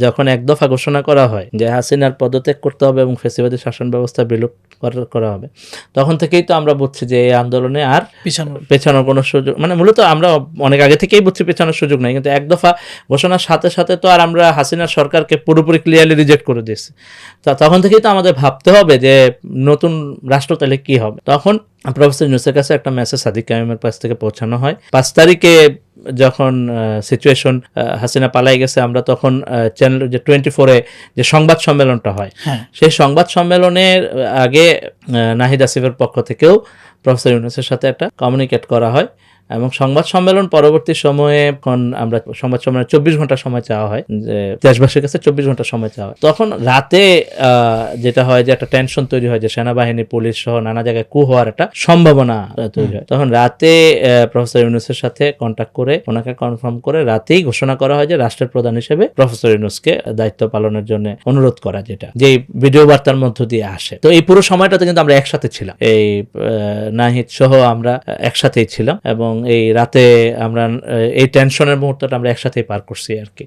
যখন এক দফা ঘোষণা করা হয় যে হাসিনার পদত্যাগ করতে হবে এবং ফ্যাসিবাদী শাসন ব্যবস্থা বিলুপ্ত করা হবে, তখন থেকেই তো আমরা বুঝছি যে এই আন্দোলনে আর পেছানোর কোনো সুযোগ, মানে মূলত আমরা অনেক আগে থেকেই বুঝছি পেছানোর সুযোগ নাই, কিন্তু এক দফা ঘোষণার সাথে সাথে তো আর আমরা হাসিনার সরকারকে পুরোপুরি ক্লিয়ারলি রিজেক্ট করে দিয়েছি। তখন থেকেই তো আমাদের ভাবতে হবে যে নতুন রাষ্ট্র তাহলে কি হবে। তখন প্রফেসর ইউনূসের কাছে একটা মেসেজ সাদিক কাইমের কাছ থেকে পৌঁছানো হয় 5 তারিখে, যখন সিচুয়েশন হাসিনা পালাই গেছে, আমরা তখন চ্যানেল যে 24-এ যে সংবাদ সম্মেলনটা হয়, সেই সংবাদ সম্মেলনের আগে নাহিদ আসিফের পক্ষ থেকেও প্রফেসর ইউনূসের সাথে একটা কমিউনিকেট করা হয়, এবং সংবাদ সম্মেলন পরবর্তী সময়ে আমরা সংবাদ সম্মেলনে 24 ঘন্টা সময় চাওয়া হয়, যে দেশবাসীর কাছে 24 ঘন্টা সময় চাওয়া হয়। তখন রাতে যেটা হয় যে একটা টেনশন তৈরি হয় যে সেনাবাহিনী, পুলিশ সহ নানা জায়গায় কু হওয়ার একটা সম্ভাবনা তৈরি হয়। তখন রাতে প্রফেসর ইউনূসের সাথে কন্ট্যাক্ট করে ওনাকে কনফার্ম করে রাতেই ঘোষণা করা হয় যে রাষ্ট্রের প্রধান হিসেবে প্রফেসর ইউনূসকে দায়িত্ব পালনের জন্য অনুরোধ করা, যেটা যে ভিডিও বার্তার মধ্য দিয়ে আসে। তো এই পুরো সময়টাতে কিন্তু আমরা একসাথে ছিলাম, এই নাহিদ সহ আমরা একসাথেই ছিলাম, এবং এই রাতে আমরা এই টেনশনের মুহূর্তটা আমরা একসাথেই পার করছি আর কি।